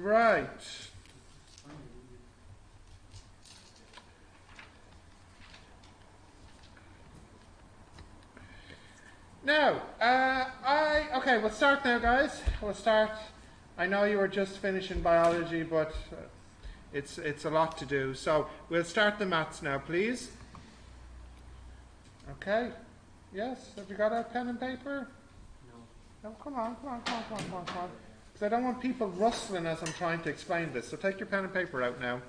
Right. Now, okay, we'll start now, guys. We'll start. I know you were just finishing biology, but it's a lot to do. So we'll start the maths now, please. Okay. Yes. Have you got a pen and paper? No. No. Come on. Because I don't want people rustling as I'm trying to explain this. So take your pen and paper out now.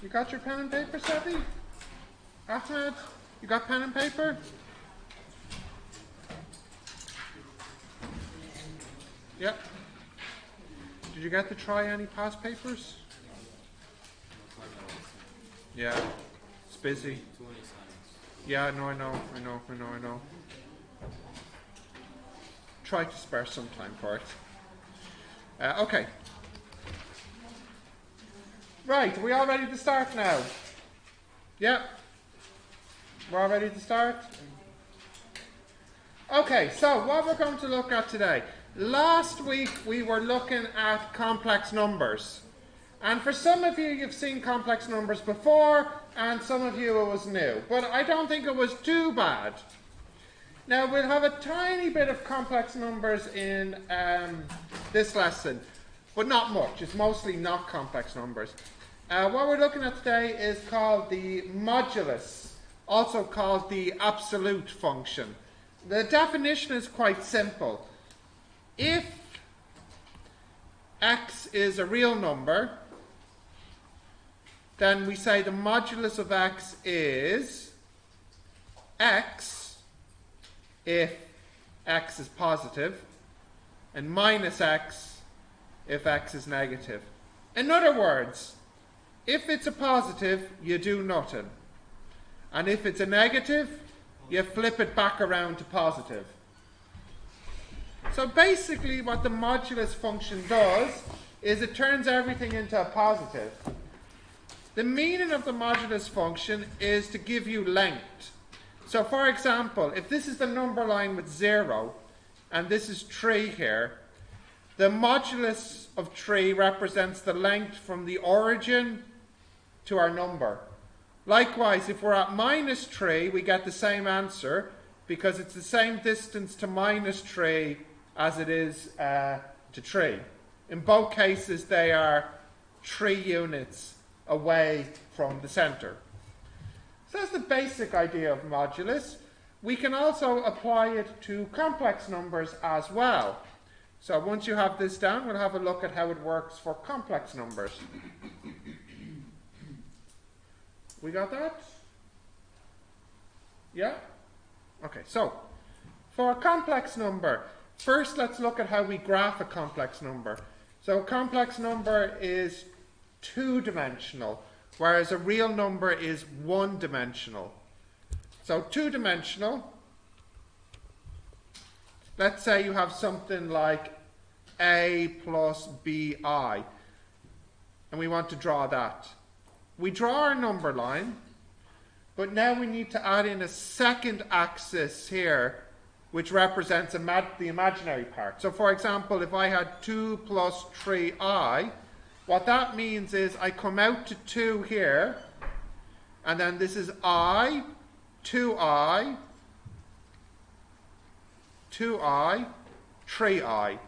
You got your pen and paper, Sevi? Ahmed, you got pen and paper? Yep. Did you get to try any past papers? Yeah, it's busy. Yeah, no, I know. Try to spare some time for it. Okay. Right, are we all ready to start now? Yep. We're all ready to start? Okay, so what we're going to look at today. Last week we were looking at complex numbers. And for some of you, you've seen complex numbers before, and some of you it was new. But I don't think it was too bad. Now we'll have a tiny bit of complex numbers in this lesson, but not much. It's mostly not complex numbers. What we're looking at today is called the modulus, also called the absolute function. The definition is quite simple. If x is a real number, then we say the modulus of x is x if x is positive, and minus x if x is negative. In other words, if it's a positive, you do nothing. And if it's a negative, you flip it back around to positive. So basically what the modulus function does is it turns everything into a positive. The meaning of the modulus function is to give you length. So for example, if this is the number line with 0, and this is 3 here, the modulus of 3 represents the length from the origin to our number. Likewise, if we're at minus 3, we get the same answer because it's the same distance to minus 3 as it is to 3. In both cases, they are 3 units away from the center. So that's the basic idea of modulus. We can also apply it to complex numbers as well. So once you have this down, we'll have a look at how it works for complex numbers. We got that? Yeah? Okay, so for a complex number, first let's look at how we graph a complex number. So a complex number is two-dimensional, whereas a real number is one-dimensional. So two-dimensional, let's say you have something like a plus bi, and we want to draw that. We draw our number line, but now we need to add in a second axis here, which represents the imaginary part. So for example, if I had 2 plus 3i, what that means is I come out to 2 here, and then this is I, 2i, 2i, 3i.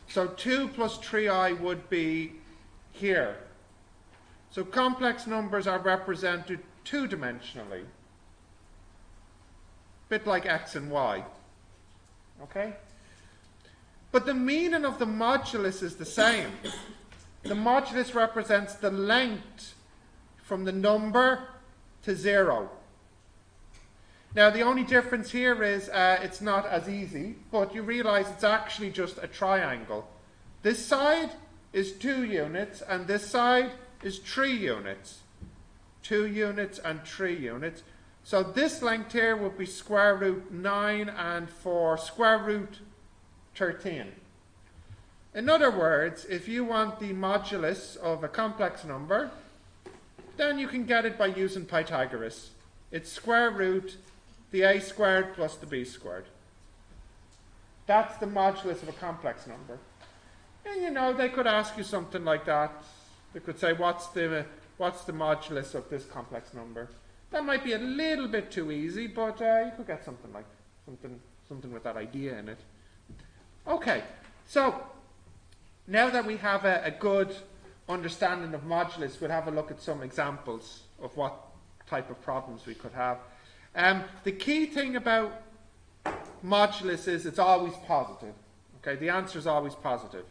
So 2 plus 3i would be here. So complex numbers are represented two-dimensionally. A bit like x and y. Okay? But the meaning of the modulus is the same. The modulus represents the length from the number to 0. Now the only difference here is it's not as easy, but you realize it's actually just a triangle. This side is 2 units, and this side is 3 units. 2 units and 3 units. So this length here would be square root 9 and 4, square root 13. In other words, if you want the modulus of a complex number, then you can get it by using Pythagoras. It's square root the a squared plus the b squared. That's the modulus of a complex number. And you know, they could ask you something like that. They could say, what's the modulus of this complex number? That might be a little bit too easy, but you could get something like something with that idea in it. Okay, so now that we have a good understanding of modulus, we'll have a look at some examples of what type of problems we could have. The key thing about modulus is it's always positive. Okay, the answer is always positive.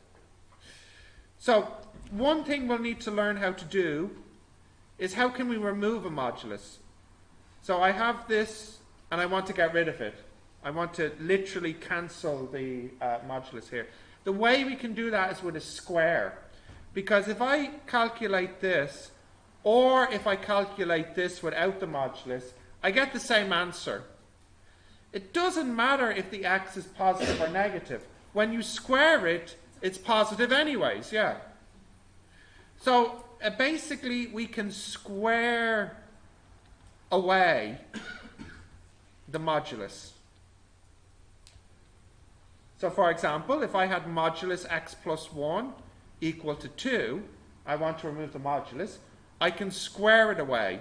So one thing we'll need to learn how to do is how can we remove a modulus? So I have this and I want to get rid of it. I want to literally cancel the modulus here. The way we can do that is with a square. Because if I calculate this, or if I calculate this without the modulus, I get the same answer. It doesn't matter if the x is positive or negative. When you square it, it's positive anyways, yeah. So basically we can square away the modulus. So for example, if I had modulus x plus 1 equal to 2, I want to remove the modulus, I can square it away.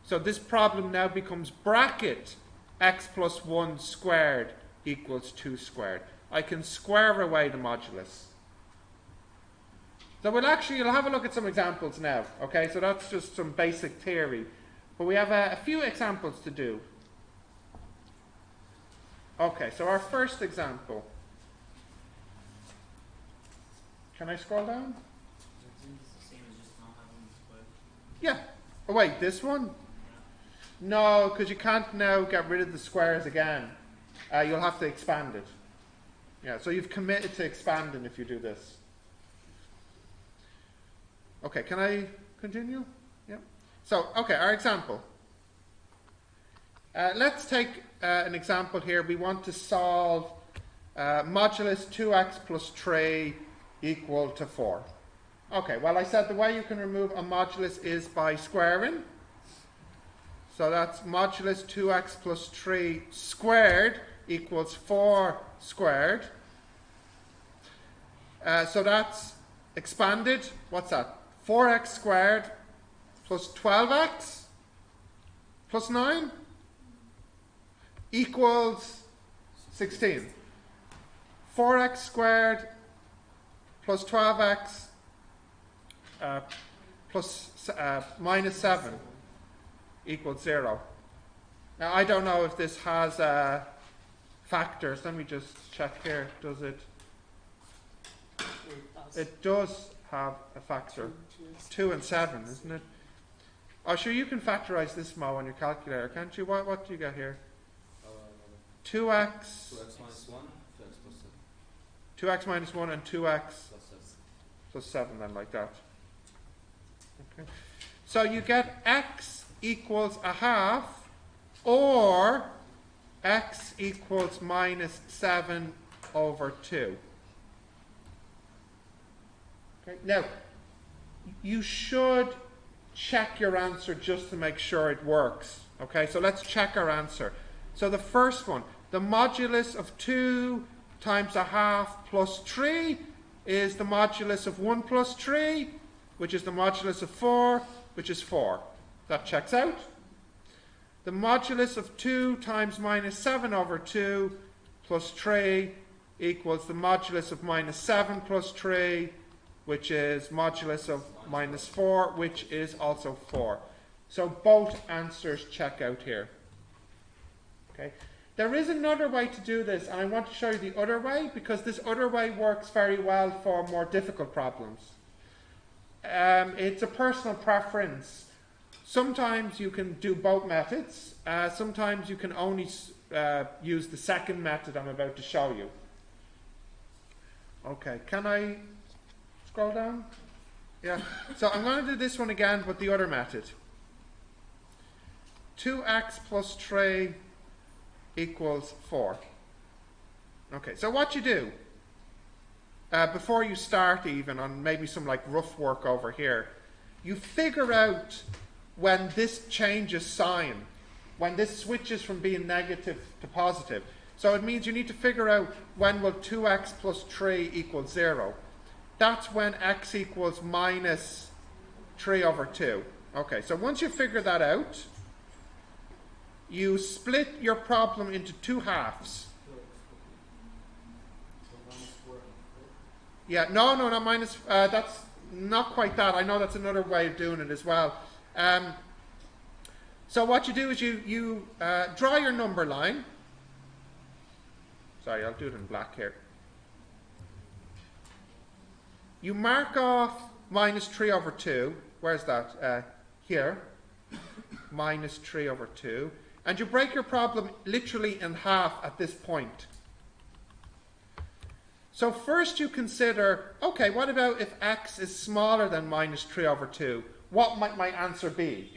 So this problem now becomes bracket x plus 1 squared equals 2 squared. I can square away the modulus. So you'll have a look at some examples now. Okay, so that's just some basic theory. But we have a few examples to do. Okay, so our first example. Can I scroll down? Yeah. Oh wait, this one? No, because you can't now get rid of the squares again. You'll have to expand it. Yeah, so you've committed to expanding if you do this. Okay, can I continue? Yeah. So, okay, our example. Let's take an example here. We want to solve modulus 2x plus 3 equal to 4. Okay, well I said the way you can remove a modulus is by squaring. So that's modulus 2x plus 3 squared equals 4 squared. So that's expanded. What's that? 4x squared plus 12x plus 9 equals 16. 4x squared plus 12x plus minus 7 equals 0. Now I don't know if this has factors. Let me just check here. Does it? It does have a factor. 2 and 7, isn't it? Oh, sure, you can factorize this, Mo, on your calculator, can't you? What do you get here? 2x minus 1, 2x minus 1 and 2x plus 7, then, like that. Okay. So you get x equals a half, or x equals minus 7 over 2. Okay. Now, you should check your answer just to make sure it works. Okay, so let's check our answer. So the first one, the modulus of 2 times a half plus 3 is the modulus of 1 plus 3, which is the modulus of 4, which is 4. That checks out. The modulus of 2 times minus 7 over 2 plus 3 equals the modulus of minus 7 plus 3, which is modulus of minus 4, which is also 4. So both answers check out here. Okay. There is another way to do this, and I want to show you the other way, because this other way works very well for more difficult problems. It's a personal preference. Sometimes you can do both methods. Sometimes you can only use the second method I'm about to show you. Okay, can I scroll down? Yeah. So I'm going to do this one again, but the other method. 2x plus 3 equals 4. Okay, so what you do, before you start even on maybe some like rough work over here, you figure out when this changes sign, when this switches from being negative to positive. So it means you need to figure out when will 2x plus 3 equal 0. That's when x equals minus 3 over 2. Okay, so once you figure that out, you split your problem into two halves. Yeah, no, not minus, that's not quite that. I know that's another way of doing it as well. So what you do is you draw your number line. Sorry, I'll do it in black here. You mark off minus 3 over 2. Where's that? Here. Minus 3 over 2. And you break your problem literally in half at this point. So first you consider, okay, what about if x is smaller than minus 3 over 2? What might my answer be?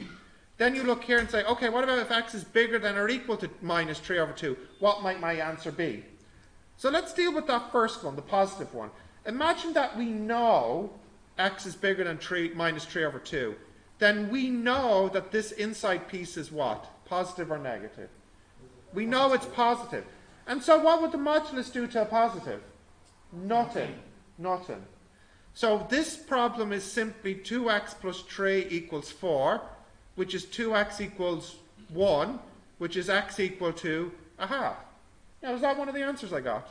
Then you look here and say, okay, what about if x is bigger than or equal to minus 3 over 2? What might my answer be? So let's deal with that first one, the positive one. Imagine that we know x is bigger than minus 3 over 2. Then we know that this inside piece is what? Positive or negative? We know it's positive. And so what would the modulus do to a positive? Nothing. Nothing. So this problem is simply 2x plus 3 equals 4, which is 2x equals 1, which is x equal to a half. Now, is that one of the answers I got?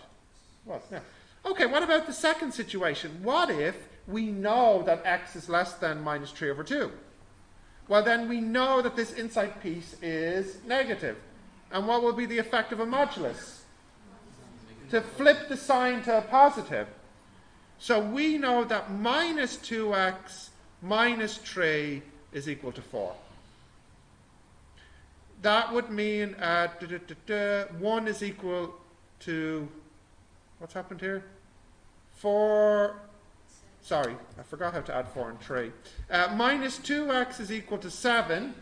Was, yeah. Okay, what about the second situation? What if we know that x is less than minus 3 over 2? Well, then we know that this inside piece is negative. And what will be the effect of a modulus? To flip the sign to a positive. So we know that minus 2x minus 3 is equal to 4. That would mean 1 is equal to, what's happened here? 4, sorry, I forgot how to add 4 and 3. Minus 2x is equal to 7,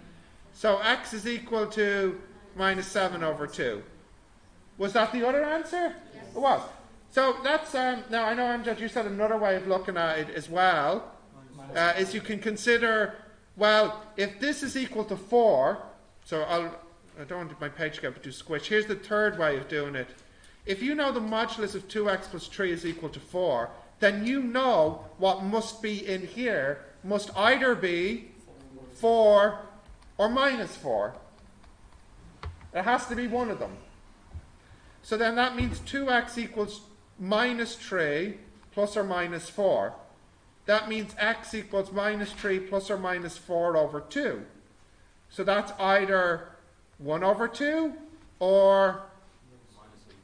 so x is equal to minus 7 over 2. Was that the other answer? Yes. It was. So that's, now I know Amjad, you said another way of looking at it as well, is you can consider, well, if this is equal to 4, so I don't want my page to get too squish. Here's the third way of doing it. If you know the modulus of 2x plus 3 is equal to 4, then you know what must be in here must either be 4 or minus 4. It has to be one of them. So then that means 2x equals minus 3 plus or minus 4. That means x equals minus 3 plus or minus 4 over 2. So that's either 1 over 2 or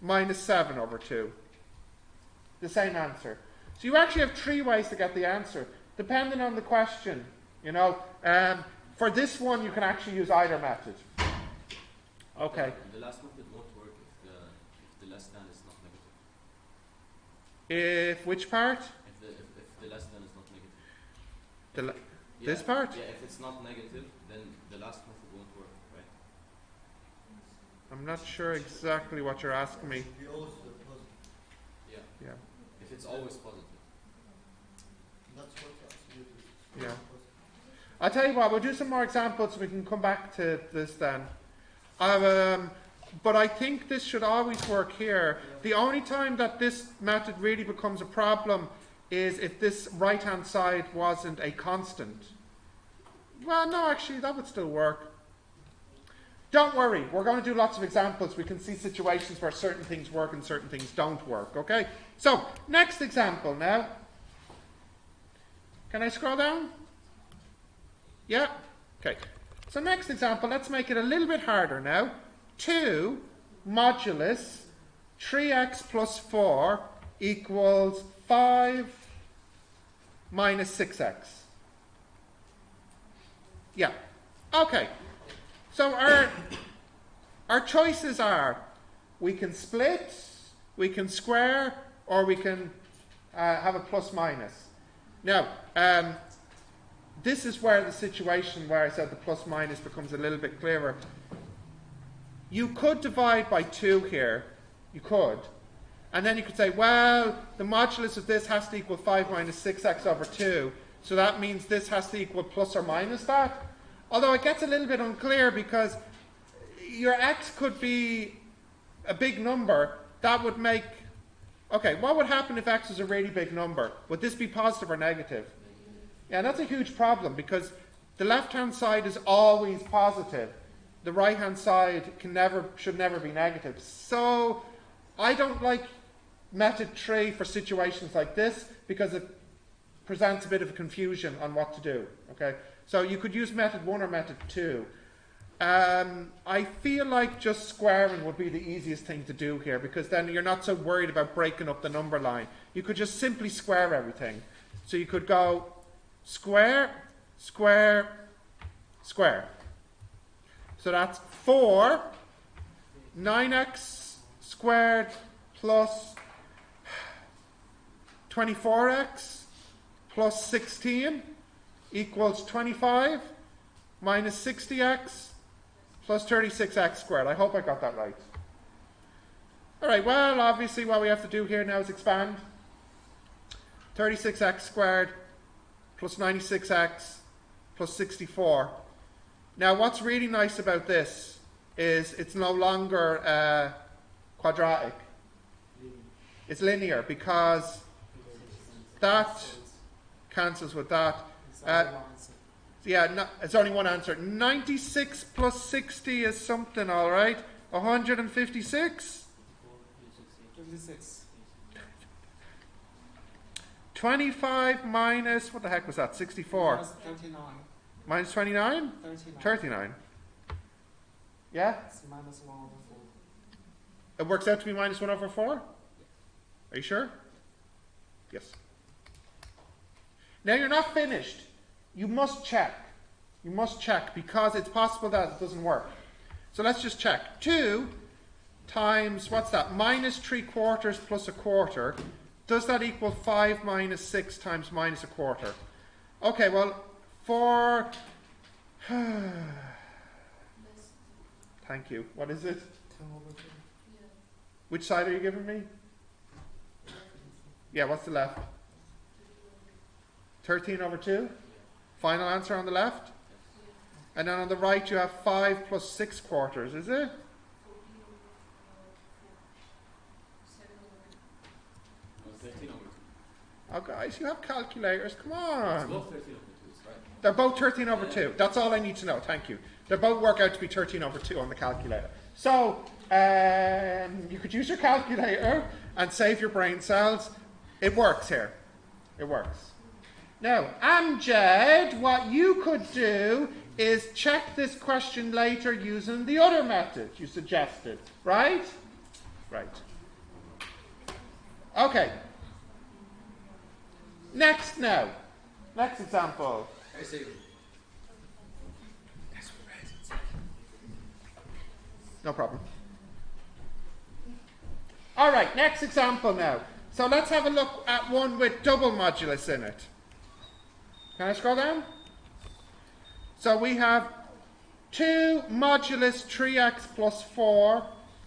minus 7 over 2. The same answer. So you actually have 3 ways to get the answer, depending on the question. You know, for this one, you can actually use either method. Okay. The last method won't work if the less than is not negative. If which part? If the less than is not negative. This part? Yeah, if it's not negative, then the last method won't work, right? I'm not sure exactly what you're asking me. Yeah. Yeah. If it's always positive. That's what absolute is. Yeah. I'll tell you what, we'll do some more examples and we can come back to this then. But I think this should always work here. The only time that this method really becomes a problem is if this right-hand side wasn't a constant. Well, no, actually, that would still work. Don't worry, we're going to do lots of examples. We can see situations where certain things work and certain things don't work, okay? So, next example now. Can I scroll down? Yeah? Okay. So next example, let's make it a little bit harder now. 2 modulus 3x plus 4 equals 5 minus 6x. Yeah. Okay. So our choices are, we can split, we can square, or we can have a plus minus. Now, this is where the situation where I said the plus minus becomes a little bit clearer. You could divide by 2 here. You could. And then you could say, well, the modulus of this has to equal 5 minus 6x over 2. So that means this has to equal plus or minus that. Although it gets a little bit unclear because your x could be a big number. That would make... Okay, what would happen if x was a really big number? Would this be positive or negative? Yeah, that's a huge problem because the left-hand side is always positive. The right-hand side should never be negative. So I don't like method 3 for situations like this because it presents a bit of confusion on what to do. Okay, so you could use method 1 or method 2. I feel like just squaring would be the easiest thing to do here because then you're not so worried about breaking up the number line. You could just simply square everything. So you could go square, square, square. So that's 4, 9x squared plus 24x plus 16 equals 25 minus 60x plus 36x squared. I hope I got that right. All right, well, obviously what we have to do here now is expand. 36x squared plus 96x plus 64. Now, what's really nice about this is it's no longer quadratic. It's linear because that cancels with that. Yeah, no, it's only one answer. 96 plus 60 is something, all right. 156? 56. 25 minus, what the heck was that? 64. Minus 39. Minus 29? 39. 39. Yeah? It's minus 1 over 4. It works out to be minus 1 over 4? Are you sure? Yes. Now you're not finished. You must check. You must check because it's possible that it doesn't work. So let's just check. 2 times, what's that? Minus 3/4 plus 1/4. Does that equal 5 minus 6 times minus 1/4? Okay, well, for... Thank you. What is it? 10 over 2. Which side are you giving me? Yeah, what's the left? 13 over 2? Final answer on the left? And then on the right you have 5 plus 6/4, is it? Oh guys, you have calculators, come on. Both 13 over 2, right? They're both 13 over 2. That's all I need to know, thank you. They both work out to be 13 over 2 on the calculator. So, you could use your calculator and save your brain cells. It works here. It works. Now, Amjad, what you could do is check this question later using the other method you suggested, right? Right. Okay. Next now. Next example. I see. No problem. All right, next example now. So let's have a look at one with double modulus in it. Can I scroll down? So we have 2 modulus 3x plus 4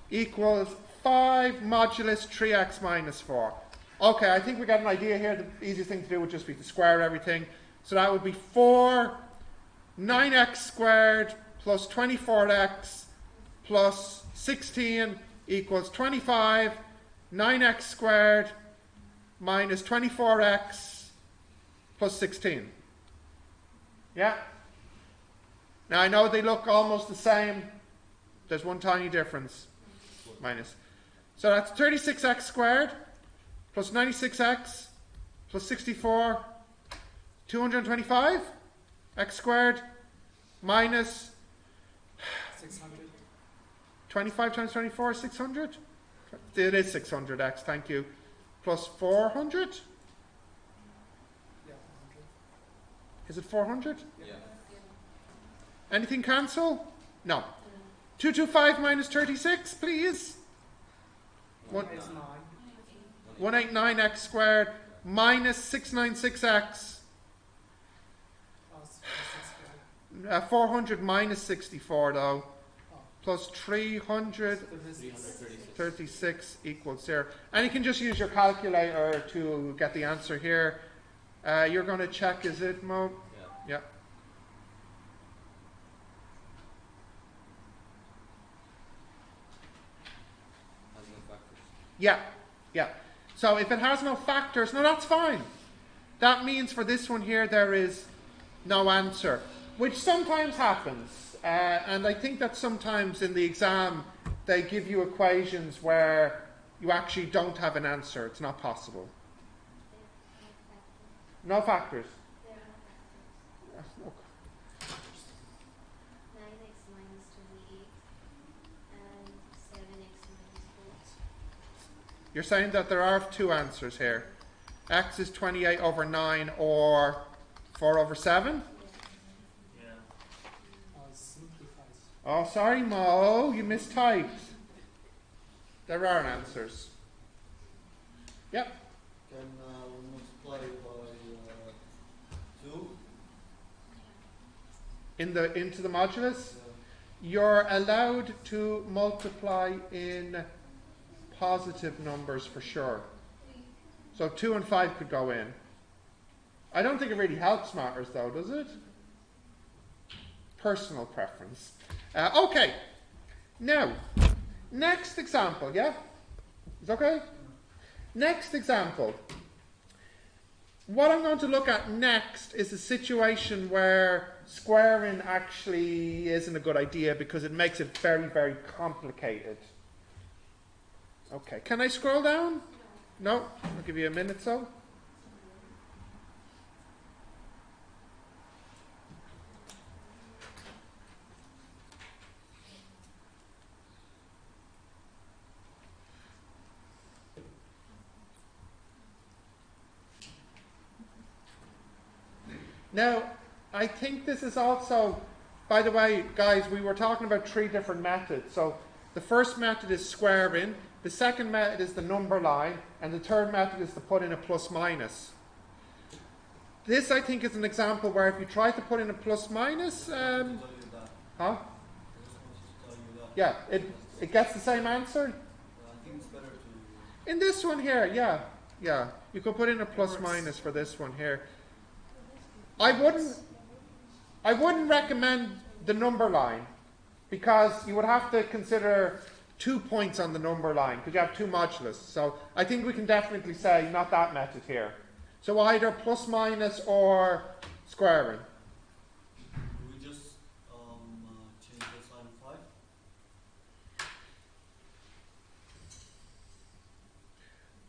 equals 5 modulus 3x minus 4. Okay, I think we got an idea here. The easiest thing to do would just be to square everything. So that would be 4 9x squared plus 24x plus 16 equals 25 9x squared minus 24x plus 16. Yeah? Now I know they look almost the same. There's one tiny difference. Minus. So that's 36x squared plus 96x plus 64, 225 x squared minus 600. 25 times 24 is 600? It is 600x, thank you. Plus 400? Yeah, 100. Is it 400? Yeah. Anything cancel? No. 225 minus 36, please. 189x squared minus 696x. 400 minus 64 though. plus 336. 336 equals 0. And you can just use your calculator to get the answer here. You're going to check, is it, Mo? Yeah. Yeah. Has no factors. Yeah, yeah. So if it has no factors, no, that's fine. That means for this one here, there is no answer, which sometimes happens. And I think that sometimes in the exam, they give you equations where you actually don't have an answer. It's not possible. No factors. Yes, no. 9x minus 28 and 7x minus 4. You're saying that there are two answers here. X is 28 over 9 or 4 over 7? Simplifies. Oh, sorry, Mo, you mistyped. There are answers. Yep. Can we multiply by 2? Into the modulus? You're allowed to multiply in positive numbers for sure. So 2 and 5 could go in. I don't think it really helps matters though, does it? Personal preference. Okay. Now, next example, yeah? Is okay? Next example. What I'm going to look at next is a situation where squaring actually isn't a good idea because it makes it very, very complicated. Okay, can I scroll down? No? I'll give you a minute so. Now, I think this is also, by the way, guys, we were talking about 3 different methods. So the first method is squaring, the second method is the number line, and the third method is to put in a plus minus. This, I think, is an example where if you try to put in a plus minus, huh? Yeah, it gets the same answer. I think it's better to... In this one here, yeah. You could put in a plus minus for this one here. I wouldn't recommend the number line because you would have to consider 2 points on the number line because you have 2 modulus. So I think we can definitely say not that method here. So either plus minus or squaring. Do we just change the sign of 5?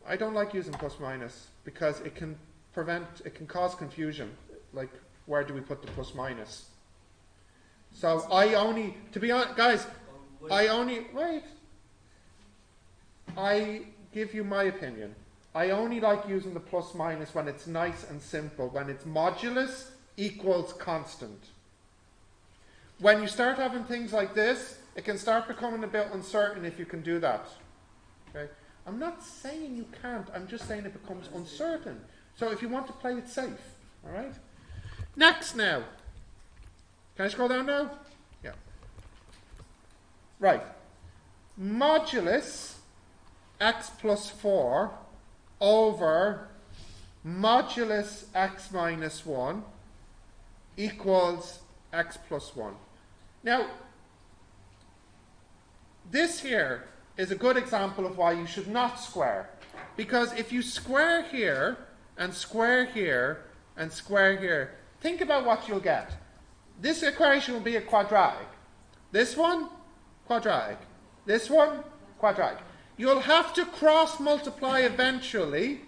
I don't like using plus minus because it can cause confusion. Like, where do we put the plus minus? So I only, to be honest, guys, I give you my opinion. I only like using the plus minus when it's nice and simple, when its modulus equals constant. When you start having things like this, it can start becoming a bit uncertain if you can do that. Okay? I'm not saying you can't, I'm just saying it becomes uncertain. So if you want to play it safe, all right? Next now. Can I scroll down now? Yeah. Right. Modulus x plus 4 over modulus x minus 1 equals x plus 1. Now, this here is a good example of why you should not square. Because if you square here, and square here, and square here, think about what you'll get. This equation will be a quadratic. This one, quadratic. This one, quadratic. You'll have to cross multiply eventually.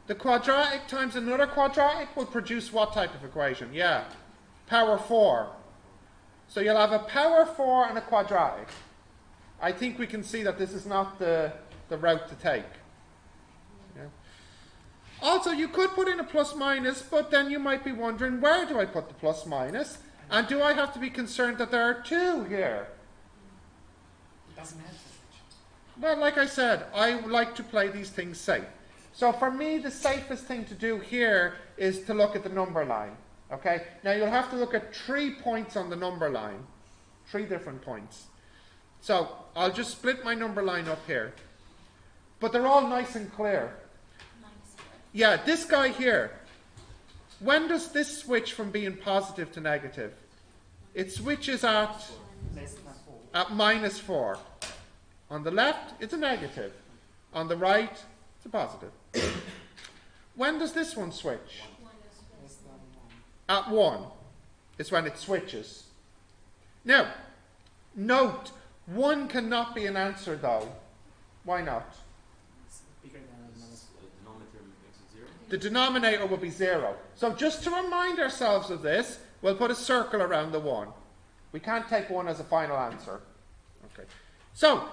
The quadratic times another quadratic will produce what type of equation? Yeah, power 4. So you'll have a power 4 and a quadratic. I think we can see that this is not the route to take. Yeah. Also, you could put in a plus minus, but then you might be wondering, where do I put the plus minus? And do I have to be concerned that there are 2 here? It doesn't matter. Well, like I said, I like to play these things safe. So for me, the safest thing to do here is to look at the number line. Okay? Now you'll have to look at 3 points on the number line. 3 different points. So I'll just split my number line up here. But they're all nice and clear. Yeah, this guy here. When does this switch from being positive to negative? It switches at -4. On the left, it's a negative. On the right, it's a positive. When does this one switch? At 1 is when it switches. Now, note, 1 cannot be an answer though. Why not? The denominator will be 0. So just to remind ourselves of this, we'll put a circle around the 1. We can't take 1 as a final answer. Okay. So,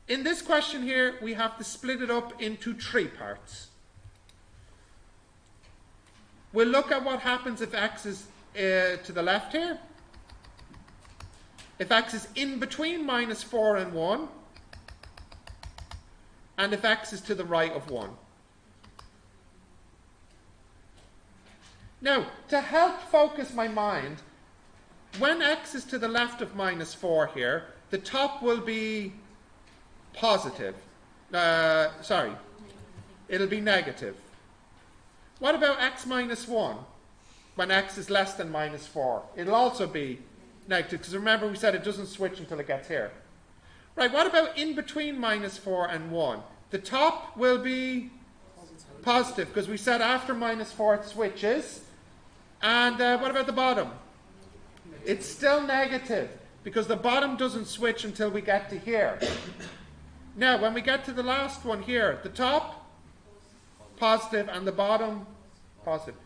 in this question here, we have to split it up into 3 parts. We'll look at what happens if x is to the left here. If x is in between -4 and 1. And if x is to the right of 1. Now, to help focus my mind, when x is to the left of -4 here, the top will be positive. It'll be negative. What about x minus 1? When x is less than -4. It'll also be negative, because remember we said it doesn't switch until it gets here. Right, what about in between -4 and 1? The top will be positive, because we said after -4 it switches. And what about the bottom? It's still negative, because the bottom doesn't switch until we get to here. Now, when we get to the last one here, the top, positive, and the bottom, positive.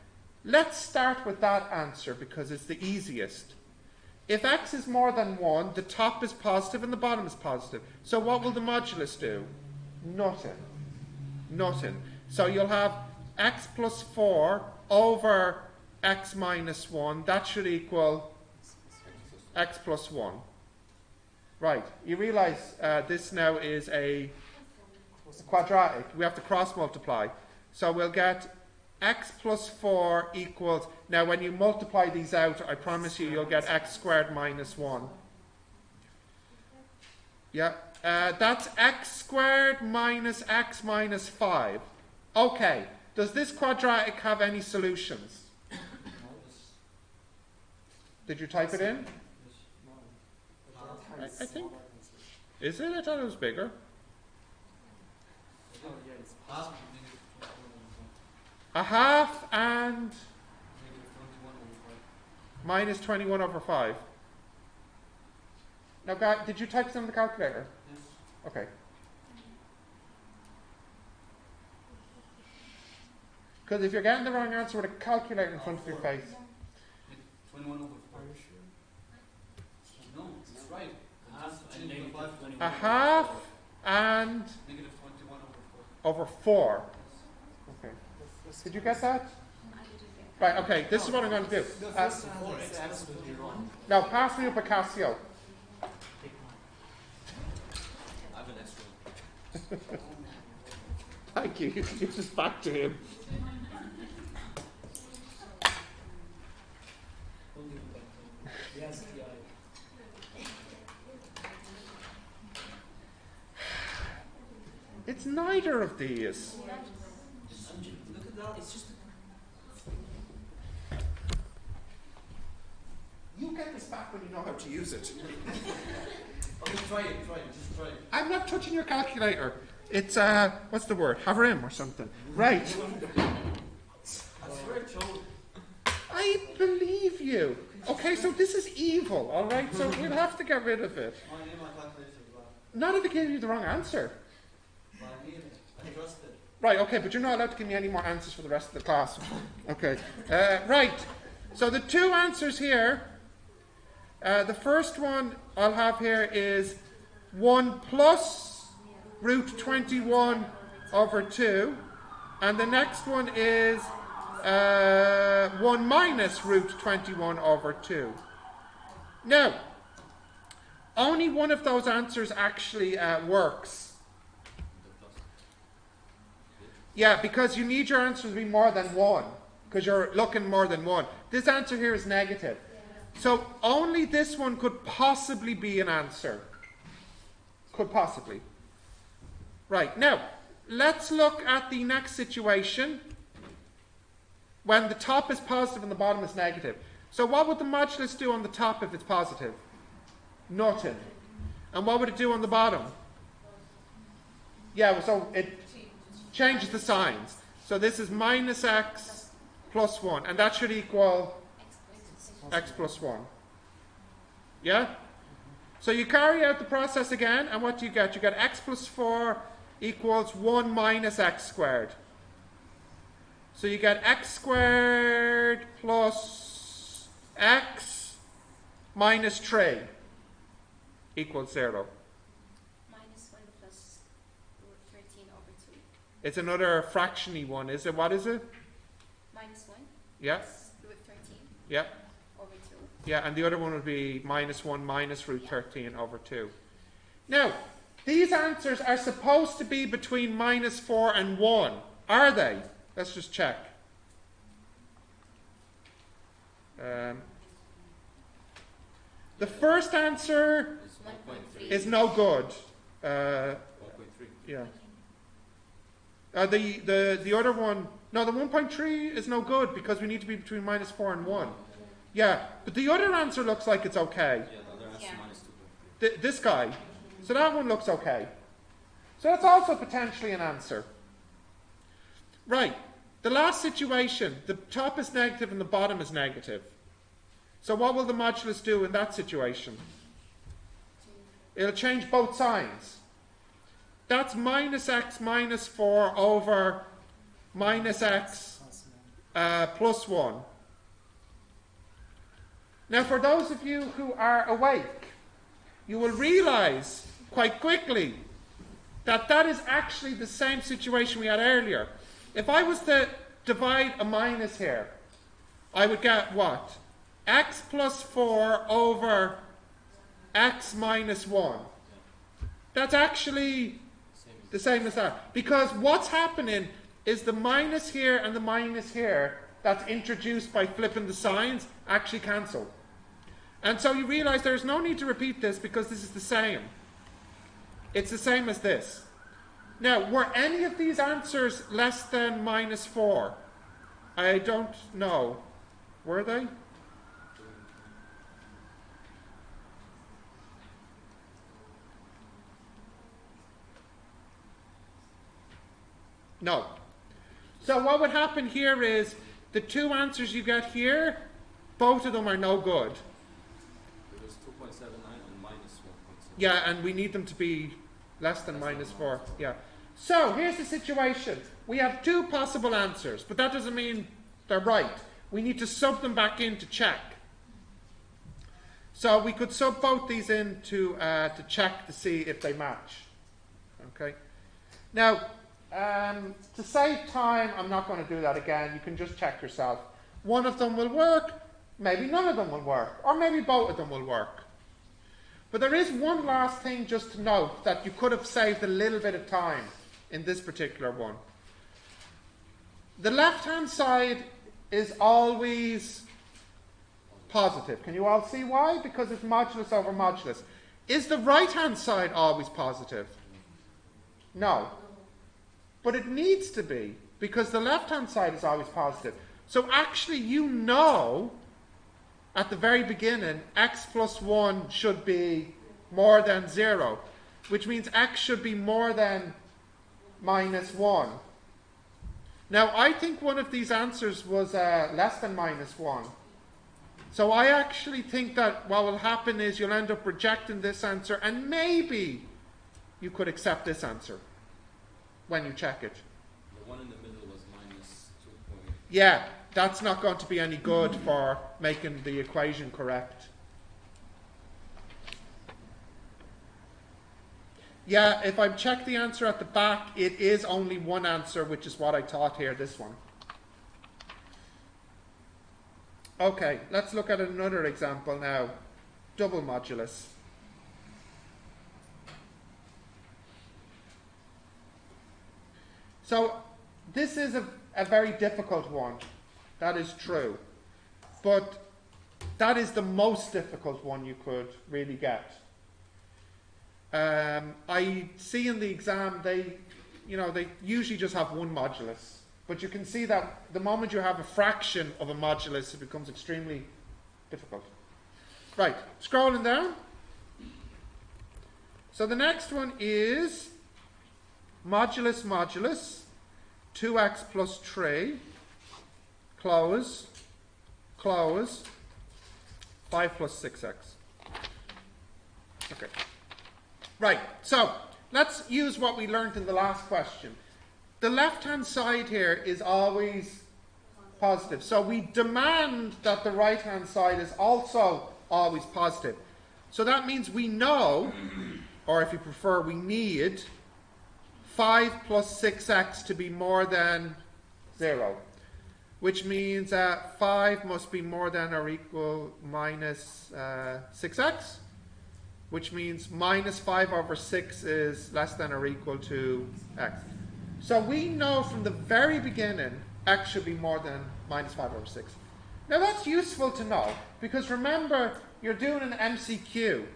Let's start with that answer, because it's the easiest. If x is more than 1, the top is positive and the bottom is positive. So what will the modulus do? Nothing. Nothing. So you'll have x plus 4 over x minus 1. That should equal x plus 1. Right. You realize this now is a quadratic. We have to cross multiply. So we'll get x plus 4 equals, now when you multiply these out, I promise you, you'll get x squared minus 1. Yeah, that's x squared minus x minus 5. Okay, does this quadratic have any solutions? Did you type it in? I think. Is it? I thought it was bigger. A half and minus 21 over 5. Now, guys, did you type this on the calculator? Yes. Okay. Because if you're getting the wrong answer with a calculator in front of your face. 21 over 4. No, it's right. A half and Negative 21 over 4. over 4. Okay. Did you get that? Right, okay, this is what I'm going to do. Absolutely wrong. Now, pass me up a Casio. I have an extra. Thank you. You just back to him. Yes, yeah. It's neither of these. Look at that. It's just. You get this back when you know how to use it. Okay, try it, just try it. I'm not touching your calculator. It's, what's the word? Havrim or something. Right. I swear, Joe. I believe you. Okay, so this is evil, all right? So we'll have to get rid of it. I need my calculator as well. Not if it gave you the wrong answer. But I need it. I trust it. Right, okay, but you're not allowed to give me any more answers for the rest of the class. Okay. Right. So the two answers here, the first one I'll have here is 1 plus root 21 over 2. And the next one is 1 minus root 21 over 2. Now, only one of those answers actually works. Yeah, because you need your answer to be more than 1, because you're looking more than 1. This answer here is negative. So only this one could possibly be an answer. Could possibly. Right, now, let's look at the next situation when the top is positive and the bottom is negative. So what would the modulus do on the top if it's positive? Nothing. And what would it do on the bottom? Yeah, so it changes the signs. So this is minus x plus 1, and that should equal x plus 1. Yeah? So you carry out the process again, and what do you get? You get x plus 4 equals 1 minus x squared. So you get x squared plus x minus 3 equals 0. Minus 1 plus root 13 over 2. It's another fractiony one, is it? What is it? Minus 1 Yeah, plus root 13 yeah, over 2. yeah, and the other one would be minus 1 minus root 13 over 2. Now, these answers are supposed to be between minus 4 and 1. Are they? Let's just check. The first answer It's 1.3. is no good. 1.3. Yeah. The other one, no, the 1.3 is no good because we need to be between minus 4 and 1. Yeah, but the other answer looks like it's okay. Yeah, the other answer Yeah. minus 2.3. This guy. So that one looks okay. So that's also potentially an answer. Right. The last situation, the top is negative and the bottom is negative. So what will the modulus do in that situation? It'll change both signs. That's minus x minus 4 over minus x plus 1. Now for those of you who are awake, you will realize quite quickly that that is actually the same situation we had earlier. If I was to divide a minus here, I would get what? X plus 4 over x minus 1. That's actually the same as that. Because what's happening is the minus here and the minus here that's introduced by flipping the signs actually cancel. And so you realize there's no need to repeat this because this is the same. It's the same as this. Now, were any of these answers less than minus 4? I don't know. Were they? No. So what would happen here is the two answers you get here, both of them are no good. It was 2.79 and minus 1.7. Yeah, and we need them to be less than minus 4. Yeah. So here's the situation. We have two possible answers, but that doesn't mean they're right. We need to sub them back in to check. So we could sub both these in to check to see if they match. Okay. Now, to save time, I'm not going to do that again. You can just check yourself. One of them will work, maybe none of them will work, or maybe both of them will work. But there is one last thing just to note that you could have saved a little bit of time in this particular one. The left-hand side is always positive. Can you all see why? Because it's modulus over modulus. Is the right-hand side always positive? No. But it needs to be, because the left-hand side is always positive. So actually you know, at the very beginning, x plus 1 should be more than 0, which means x should be more than minus 1. Now, I think one of these answers was less than minus 1. So I actually think that what will happen is you'll end up rejecting this answer, and maybe you could accept this answer when you check it. The one in the middle was minus 2. Yeah, that's not going to be any good for making the equation correct. Yeah, if I check the answer at the back, it is only one answer, which is what I taught here, this one. Okay, let's look at another example now. Double modulus. So, this is a very difficult one. That is true. But that is the most difficult one you could really get. I see in the exam they usually just have one modulus. But you can see that the moment you have a fraction of a modulus, it becomes extremely difficult. Right, scrolling down. So the next one is modulus modulus 2x plus 3 close 5 plus 6x. Okay. Right, so let's use what we learned in the last question. The left-hand side here is always positive. So we demand that the right-hand side is also always positive. So that means we know, or if you prefer, we need 5 plus 6x to be more than 0. Which means 5 must be more than or equal minus 6x. Which means minus 5 over 6 is less than or equal to x. So we know from the very beginning x should be more than minus 5 over 6. Now that's useful to know, because remember, you're doing an MCQ.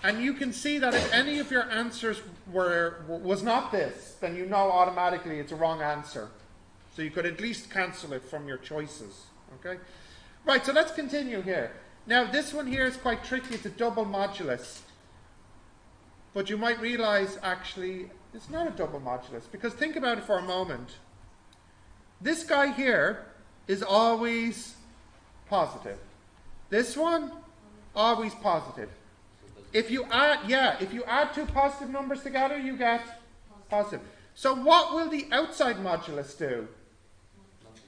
And you can see that if any of your answers was not this, then you know automatically it's a wrong answer. So you could at least cancel it from your choices. Okay? Right, so let's continue here. Now this one here is quite tricky. It's a double modulus. But you might realize actually it's not a double modulus, because think about it for a moment. This guy here is always positive. This one, always positive. If you add two positive numbers together, you get positive. So what will the outside modulus do?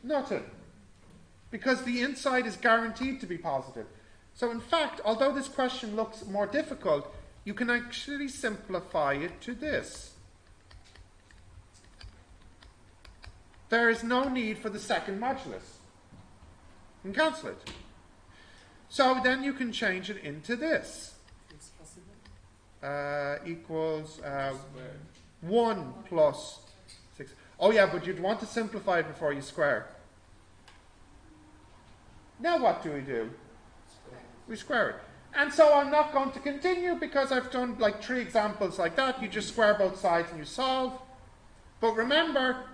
Nothing. Because the inside is guaranteed to be positive. So in fact, although this question looks more difficult, you can actually simplify it to this. There is no need for the second modulus. You can cancel it. So then you can change it into this. Equals 1 plus 6. Oh yeah, but you'd want to simplify it before you square. Now what do? We square it. And so I'm not going to continue because I've done like 3 examples like that. You just square both sides and you solve. But remember,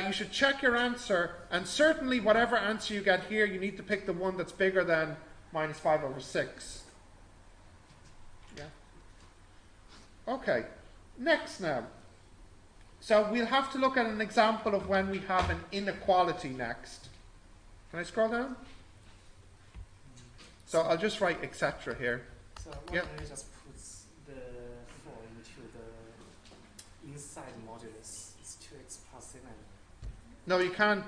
you should check your answer, and certainly whatever answer you get here, you need to pick the one that's bigger than minus 5 over 6. Yeah. Okay, next now. So we'll have to look at an example of when we have an inequality next. Can I scroll down? So I'll just write etc. here. So why don't you just put the 4 into the inside modulus? It's 2x plus 7. No, you can't.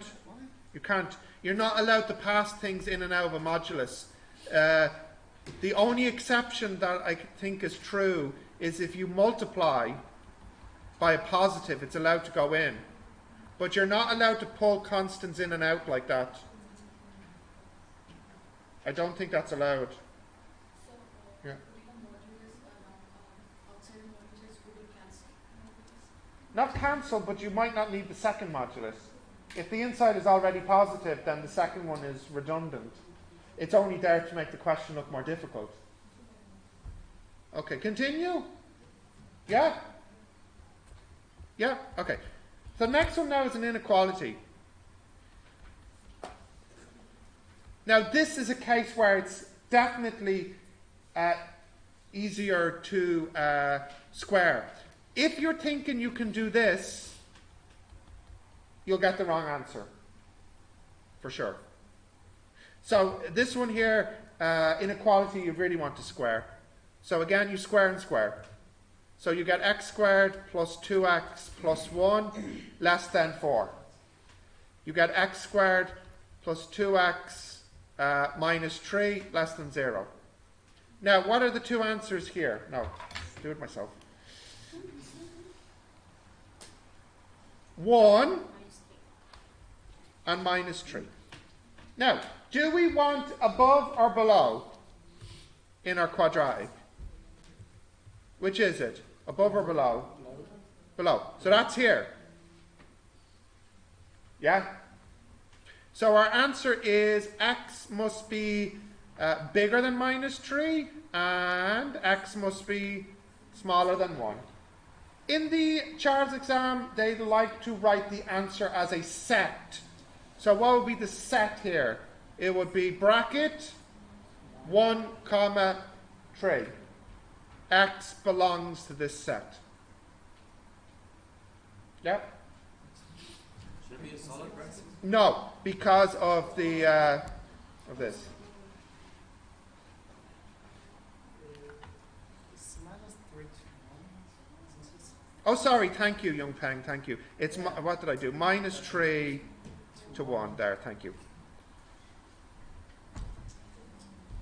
You can't. You're not allowed to pass things in and out of a modulus. The only exception that I think is true is if you multiply by a positive, it's allowed to go in. But you're not allowed to pull constants in and out like that. I don't think that's allowed. Yeah. Not cancel, but you might not need the second modulus. If the inside is already positive, then the second one is redundant. It's only there to make the question look more difficult. Okay, continue? Yeah? Yeah? Okay. So next one now is an inequality. Now this is a case where it's definitely easier to square. If you're thinking you can do this, you'll get the wrong answer. For sure. So this one here, inequality, you really want to square. So again, you square and square. So you get x squared plus 2x plus 1 less than 4. You get x squared plus 2x minus 3 less than 0. Now, what are the two answers here? No, do it myself. 1 and minus 3. Now, do we want above or below in our quadratic? Which is it? Above or below? Below. So that's here. Yeah? So our answer is x must be bigger than minus 3 and x must be Smaller than 1. In the Charles exam, they like to write the answer as a set. So what would be the set here? It would be bracket 1, comma 3. X belongs to this set. Yeah? Should it be a solid bracket? No, because of the of this. It's minus 3 to 1, isn't it? Oh, sorry. Thank you, Young Peng. Thank you. It's what did I do? Minus 3 to 1 there. Thank you.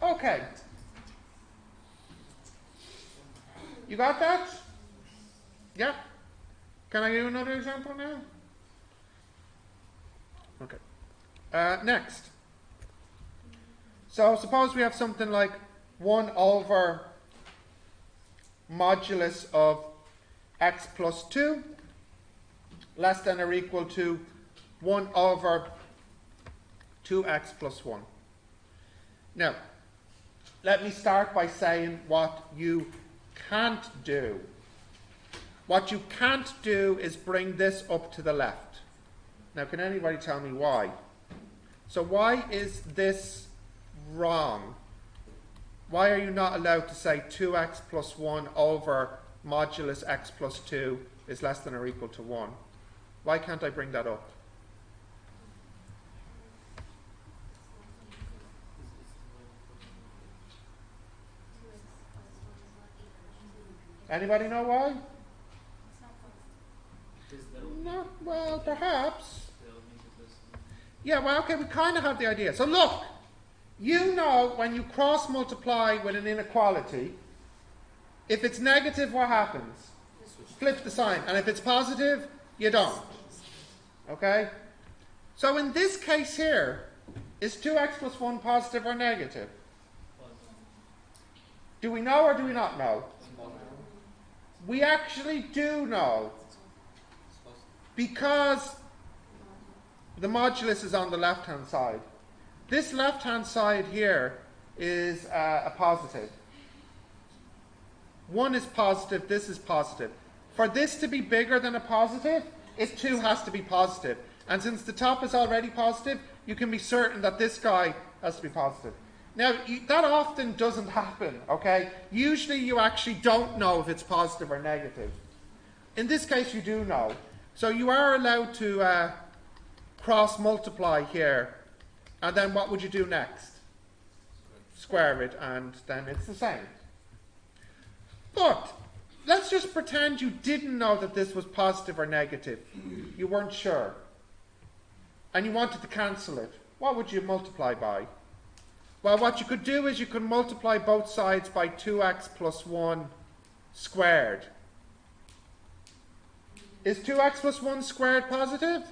Okay. You got that? Yeah? Can I do another example now? Okay. Next. So suppose we have something like 1 over modulus of x plus 2 less than or equal to 1 over 2x plus 1. Now, let me start by saying what you can't do. What you can't do is bring this up to the left. Now, can anybody tell me why? So why is this wrong? Why are you not allowed to say 2x plus 1 over modulus x plus 2 is less than or equal to 1? Why can't I bring that up? Anybody know why? It's not possible. Because they'll No, well, perhaps. they'll make it less. Yeah, well, okay, we kind of have the idea. So look, you know when you cross multiply with an inequality, if it's negative, what happens? Flip the sign. And if it's positive, you don't. Okay? So in this case here, is 2x plus 1 positive or negative? Do we know or do we not know? We actually do know, because the modulus is on the left-hand side. This left-hand side here is a positive. 1 is positive, this is positive. For this to be bigger than a positive, it too has to be positive. And since the top is already positive, you can be certain that this guy has to be positive. Now, that often doesn't happen, okay? Usually you actually don't know if it's positive or negative. In this case, you do know. So you are allowed to cross multiply here. And then what would you do next? Square it, and then it's the same. But let's just pretend you didn't know that this was positive or negative. You weren't sure. And you wanted to cancel it. What would you multiply by? Well, what you could do is you could multiply both sides by 2x plus 1 squared. Is 2x plus 1 squared positive?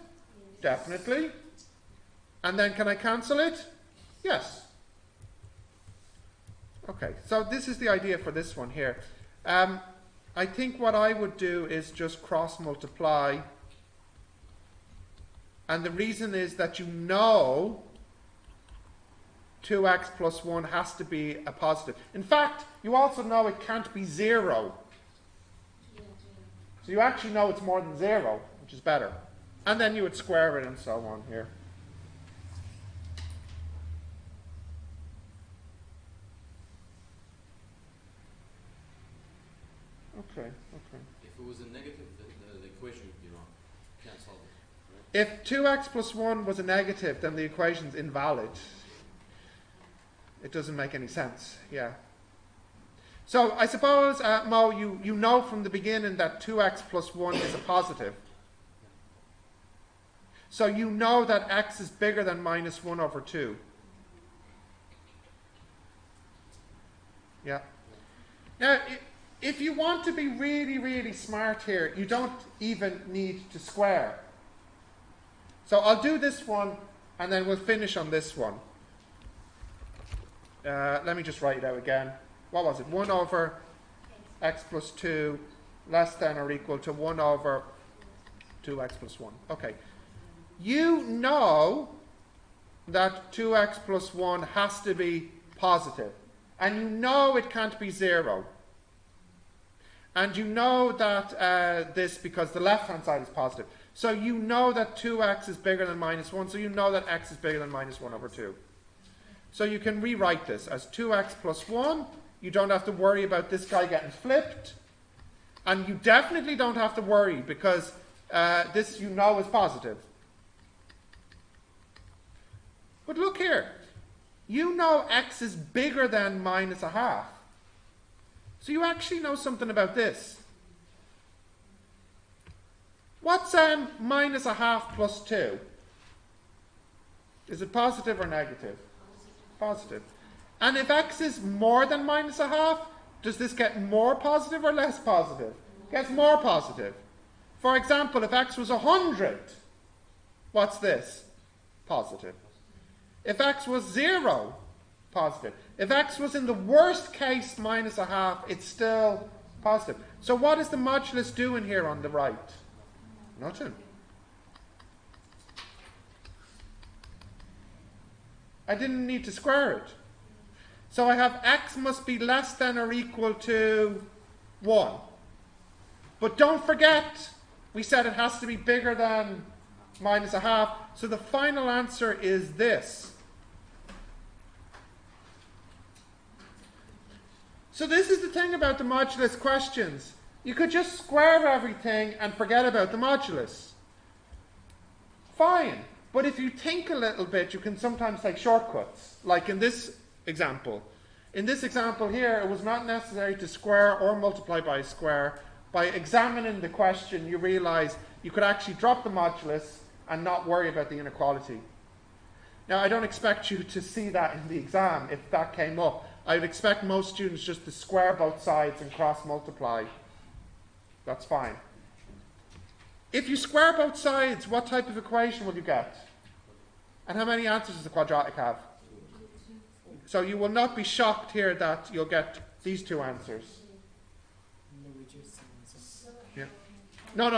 Definitely. And then can I cancel it? Yes. Okay, so this is the idea for this one here. I think what I would do is just cross multiply. And the reason is that you know 2x plus 1 has to be a positive. In fact, you also know it can't be 0. So you actually know it's more than 0, which is better. And then you would square it and so on here. Okay, okay. If it was a negative, the equation would be wrong. You can't solve it, right? If 2x plus 1 was a negative, then the equation's invalid. It doesn't make any sense, yeah. So I suppose, Mo, you know from the beginning that 2x plus 1 is a positive. So you know that x is bigger than minus 1 over 2. Yeah. Now, if you want to be really, really smart here, you don't even need to square. So I'll do this one, and then we'll finish on this one. Let me just write it out again. What was it? 1 over x plus 2 less than or equal to 1 over 2x plus 1. Okay. You know that 2x plus 1 has to be positive. And you know it can't be 0. And you know that this because the left-hand side is positive. So you know that 2x is bigger than minus 1, so you know that x is bigger than minus 1 over 2. So you can rewrite this as 2x plus 1. You don't have to worry about this guy getting flipped. And you definitely don't have to worry because this you know is positive. But look here. You know x is bigger than minus a half. So you actually know something about this. What's minus a half plus 2? Is it positive or negative? Positive. And if x is more than minus a half, does this get more positive or less positive? It gets more positive. For example, if x was 100, what's this? Positive. If x was 0, positive. If x was in the worst case minus a half, it's still positive. So what is the modulus doing here on the right? Nothing. I didn't need to square it. So I have x must be less than or equal to 1. But don't forget, we said it has to be bigger than minus a half. So the final answer is this. So this is the thing about the modulus questions. You could just square everything and forget about the modulus. Fine. But if you think a little bit, you can sometimes take shortcuts. Like in this example. In this example here, it was not necessary to square or multiply by a square. By examining the question, you realize you could actually drop the modulus and not worry about the inequality. Now, I don't expect you to see that in the exam if that came up. I would expect most students just to square both sides and cross multiply. That's fine. If you square both sides, what type of equation will you get? And how many answers does the quadratic have? So you will not be shocked here that you'll get these two answers. Yeah. No,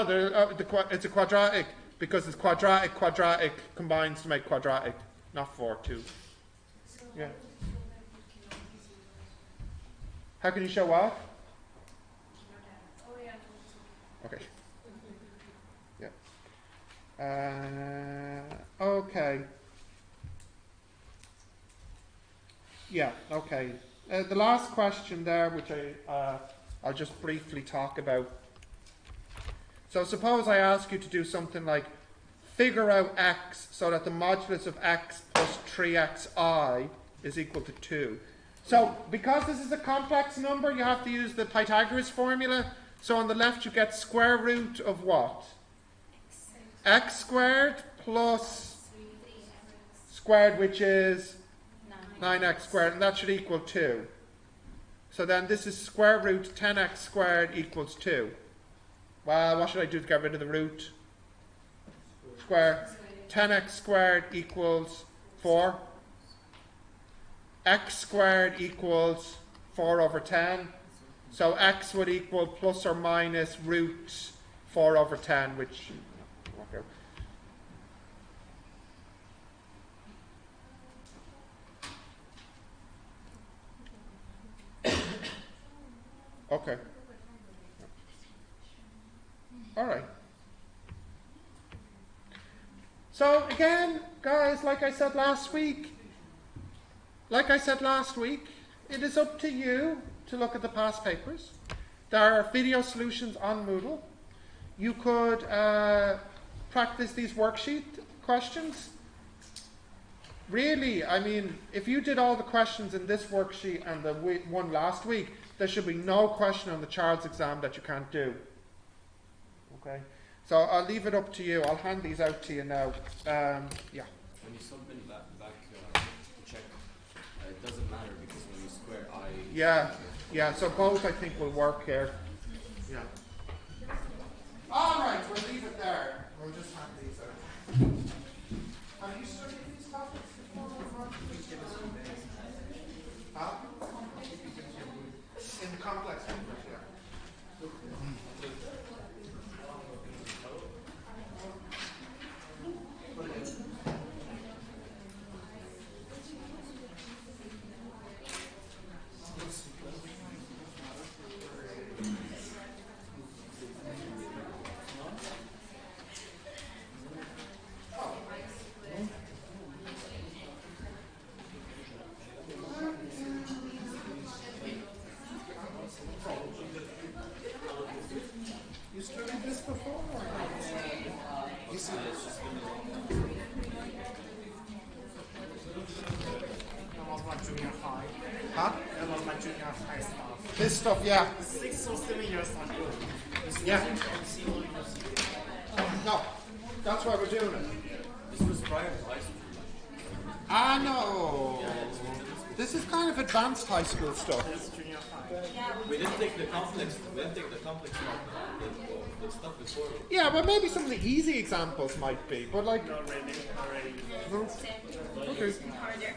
it's a quadratic because it's quadratic combines to make quadratic, not 4, 2. Yeah. How can you show what? Okay. Yeah. Okay. Yeah, okay. The last question there, which I'll just briefly talk about. So suppose I ask you to do something like figure out x so that the modulus of x plus 3xi is equal to 2. So because this is a complex number, you have to use the Pythagoras formula. So on the left you get square root of what? X squared plus squared, which is 9x squared, and that should equal 2. So then this is square root 10x squared equals 2. Well, what should I do to get rid of the root? Square. 10x squared equals 4. X squared equals 4 over 10. So x would equal plus or minus root 4 over 10, which... Okay. All right. So again, guys, like I said last week, it is up to you to look at the past papers. There are video solutions on Moodle. You could practice these worksheet questions. Really, I mean, if you did all the questions in this worksheet and the one last week, there should be no question on the child's exam that you can't do. Okay? So I'll leave it up to you. I'll hand these out to you now. Yeah. When you submit back check, it doesn't matter because when you square I... Yeah, so both I think will work here. Yeah. All right, we'll leave it there. We'll just hand these out. Have you studied these topics before? Huh? In the complex numbers, yeah. studied this before? You see, That was my junior high. huh? That was my junior high stuff. This stuff, yeah. 6 or 7 years ago. Yeah. No, that's why we're doing it. This was prior to high school. Ah, no. This is kind of advanced high school stuff. That's junior high. We didn't take the complex. We didn't take the complex part. The stuff before. Yeah, but maybe some of the easy examples might be, but like, Not really. no. Okay. Harder.